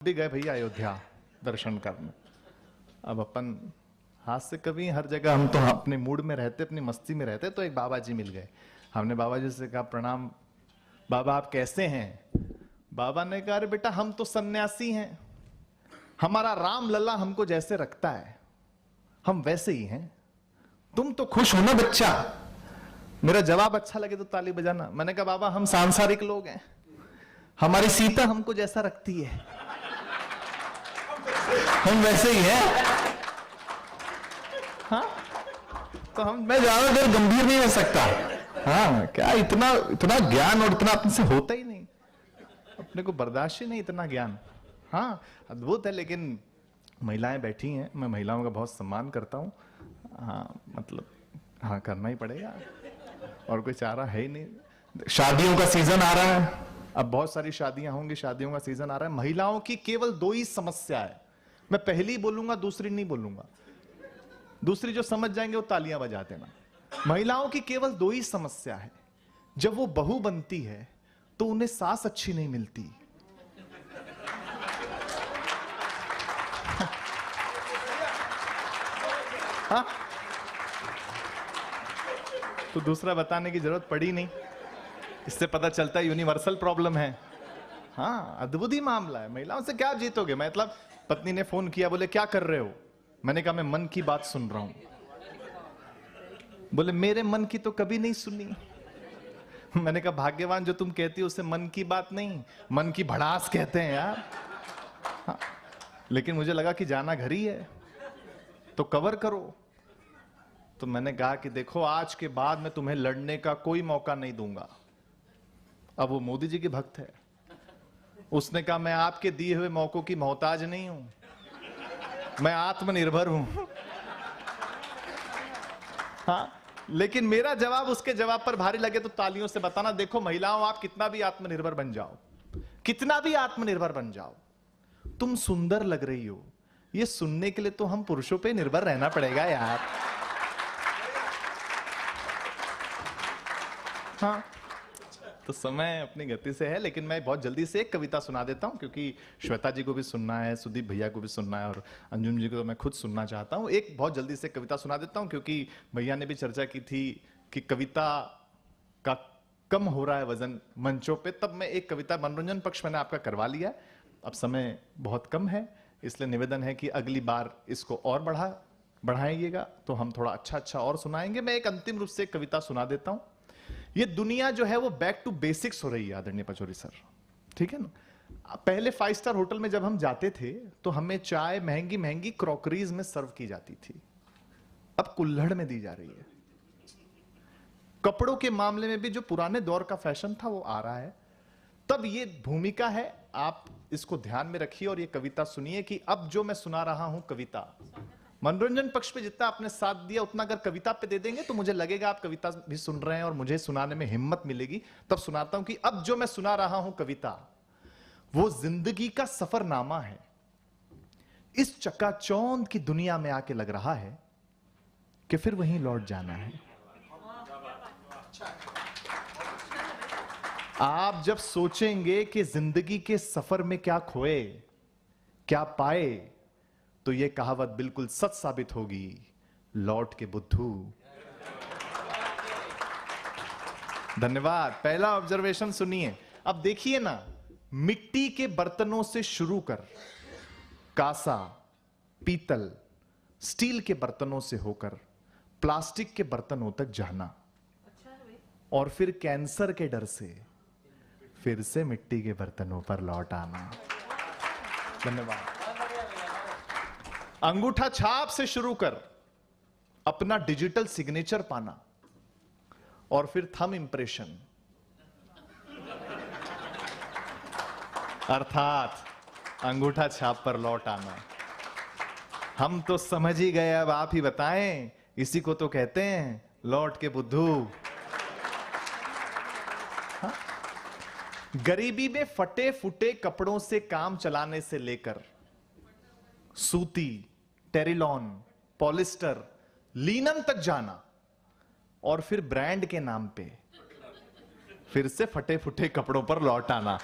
भी गए भैया अयोध्या दर्शन करने। अब अपन हाथ से कभी हर जगह हम तो अपने मूड में रहते, अपनी मस्ती में रहते, तो एक बाबा जी मिल गए। हमने बाबा जी से कहा प्रणाम बाबा, आप कैसे हैं? बाबा ने कहा अरे बेटा हम तो सन्यासी हैं, हमारा राम लला हमको जैसे रखता है हम वैसे ही हैं, तुम तो खुश हो ना बच्चा। मेरा जवाब अच्छा लगे तो ताली बजाना। मैंने कहा बाबा हम सांसारिक लोग हैं, हमारी सीता हमको जैसा रखती है हम वैसे ही हैं। हाँ तो मैं ज्यादा देर गंभीर नहीं हो सकता। हाँ क्या इतना इतना ज्ञान और इतना अपने से होता ही नहीं, अपने को बर्दाश्त ही नहीं इतना ज्ञान। हाँ अद्भुत है। लेकिन महिलाएं बैठी हैं, मैं महिलाओं का बहुत सम्मान करता हूं। हाँ मतलब हाँ करना ही पड़ेगा, और कोई चारा है ही नहीं। शादियों का सीजन आ रहा है, अब बहुत सारी शादियां होंगी, शादियों का सीजन आ रहा है। महिलाओं की केवल दो ही समस्या है, मैं पहली बोलूंगा दूसरी नहीं बोलूंगा, दूसरी जो समझ जाएंगे वो तालियां बजा देना। महिलाओं की केवल दो ही समस्या है, जब वो बहू बनती है तो उन्हें सास अच्छी नहीं मिलती। हाँ? तो दूसरा बताने की जरूरत पड़ी नहीं, इससे पता चलता है यूनिवर्सल प्रॉब्लम है। हाँ अद्भुत ही मामला है। महिलाओं से क्या जीतोगे? मतलब पत्नी ने फोन किया, बोले क्या कर रहे हो? मैंने कहा मैं मन की बात सुन रहा हूं। बोले मेरे मन की तो कभी नहीं सुनी। मैंने कहा भाग्यवान जो तुम कहती हो उसे मन की बात नहीं, मन की भड़ास कहते हैं यार। हाँ, लेकिन मुझे लगा कि जाना घर ही है तो कवर करो। तो मैंने कहा कि देखो आज के बाद मैं तुम्हें लड़ने का कोई मौका नहीं दूंगा। अब वो मोदी जी के भक्त है, उसने कहा मैं आपके दिए हुए मौकों की मोहताज नहीं हूं, मैं आत्मनिर्भर हूं। हाँ लेकिन मेरा जवाब उसके जवाब पर भारी लगे तो तालियों से बताना। देखो महिलाओं, आप कितना भी आत्मनिर्भर बन जाओ, कितना भी आत्मनिर्भर बन जाओ, तुम सुंदर लग रही हो, ये सुनने के लिए तो हम पुरुषों पे निर्भर रहना पड़ेगा यार। हाँ तो समय अपनी गति से है, लेकिन मैं बहुत जल्दी से एक कविता सुना देता हूं, क्योंकि श्वेता जी को भी सुनना है, सुदीप भैया को भी सुनना है, और अंजुम जी को तो मैं खुद सुनना चाहता हूं। एक बहुत जल्दी से कविता सुना देता हूं, क्योंकि भैया ने भी चर्चा की थी कि कविता का कम हो रहा है वजन मंचों पे, तब मैं एक कविता मनोरंजन पक्ष मैंने आपका करवा लिया है। अब समय बहुत कम है, इसलिए निवेदन है कि अगली बार इसको और बढ़ाइएगा तो हम थोड़ा अच्छा और सुनाएंगे। मैं एक अंतिम रूप से कविता सुना देता हूं। ये दुनिया जो है वो बैक टू बेसिक्स हो रही है आदरणीय पचौरी सर, ठीक है ना। पहले 5 स्टार होटल में जब हम जाते थे तो हमें चाय महंगी महंगी क्रॉकरीज में सर्व की जाती थी, अब कुल्हड़ में दी जा रही है। कपड़ों के मामले में भी जो पुराने दौर का फैशन था वो आ रहा है। तब ये भूमिका है, आप इसको ध्यान में रखिए और ये कविता सुनिए कि अब जो मैं सुना रहा हूं कविता, मनोरंजन पक्ष पे जितना आपने साथ दिया उतना अगर कविता पे दे देंगे तो मुझे लगेगा आप कविता भी सुन रहे हैं और मुझे सुनाने में हिम्मत मिलेगी। तब सुनाता हूं कि अब जो मैं सुना रहा हूं कविता वो जिंदगी का सफरनामा है। इस चकाचौंध की दुनिया में आके लग रहा है कि फिर वहीं लौट जाना है। आप जब सोचेंगे कि जिंदगी के सफर में क्या खोए क्या पाए, तो यह कहावत बिल्कुल सच साबित होगी, लौट के बुद्धू। धन्यवाद। पहला ऑब्जर्वेशन सुनिए। अब देखिए ना, मिट्टी के बर्तनों से शुरू कर कांसा, पीतल, स्टील के बर्तनों से होकर प्लास्टिक के बर्तनों तक जाना, और फिर कैंसर के डर से फिर से मिट्टी के बर्तनों पर लौट आना। धन्यवाद। अंगूठा छाप से शुरू कर अपना डिजिटल सिग्नेचर पाना, और फिर थंब इंप्रेशन, अर्थात अंगूठा छाप पर लौट आना। हम तो समझ ही गए, अब आप ही बताएं। इसी को तो कहते हैं लौट के बुद्धू। हाँ? गरीबी में फटे फुटे कपड़ों से काम चलाने से लेकर सूती, टेरिलॉन, पॉलिस्टर, लीनन तक जाना, और फिर ब्रांड के नाम पे फिर से फटे फुटे कपड़ों पर लौट आना।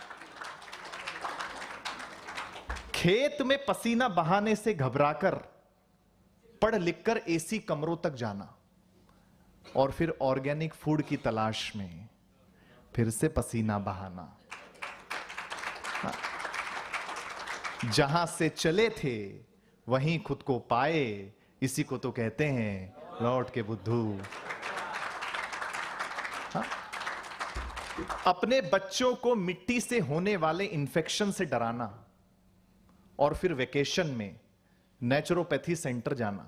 खेत में पसीना बहाने से घबराकर पढ़ लिखकर एसी कमरों तक जाना और फिर ऑर्गेनिक फूड की तलाश में फिर से पसीना बहाना। जहां से चले थे वहीं खुद को पाए, इसी को तो कहते हैं लौट के बुद्धू। अपने बच्चों को मिट्टी से होने वाले इंफेक्शन से डराना और फिर वेकेशन में नेचुरोपैथी सेंटर जाना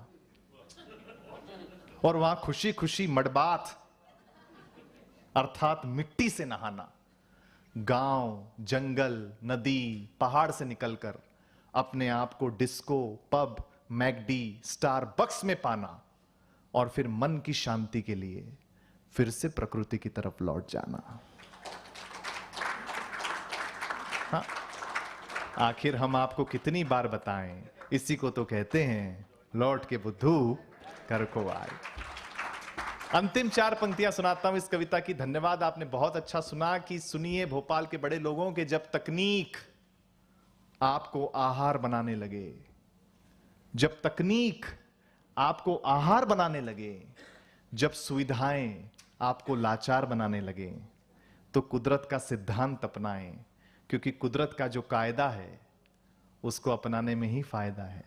और वहां खुशी खुशी मडबाथ अर्थात मिट्टी से नहाना। गांव, जंगल, नदी, पहाड़ से निकलकर अपने आप को डिस्को, पब, मैकडी, स्टारबक्स में पाना और फिर मन की शांति के लिए फिर से प्रकृति की तरफ लौट जाना। हाँ, आखिर हम आपको कितनी बार बताएं, इसी को तो कहते हैं लौट के बुद्धू घर को आए। अंतिम 4 पंक्तियां सुनाता हूं इस कविता की। धन्यवाद, आपने बहुत अच्छा सुना कि सुनिए भोपाल के बड़े लोगों के, जब तकनीक आपको आहार बनाने लगे, जब तकनीक आपको आहार बनाने लगे, जब सुविधाएं आपको लाचार बनाने लगे, तो कुदरत का सिद्धांत अपनाएं, क्योंकि कुदरत का जो कायदा है उसको अपनाने में ही फायदा है।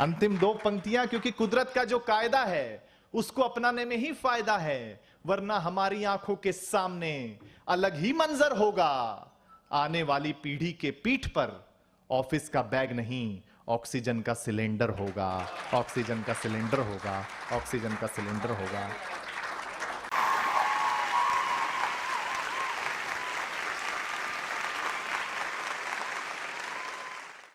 अंतिम 2 पंक्तियां, क्योंकि कुदरत का जो कायदा है उसको अपनाने में ही फायदा है, वरना हमारी आंखों के सामने अलग ही मंजर होगा। आने वाली पीढ़ी के पीठ पर ऑफिस का बैग नहीं, ऑक्सीजन का सिलेंडर होगा, ऑक्सीजन का सिलेंडर होगा, ऑक्सीजन का सिलेंडर होगा।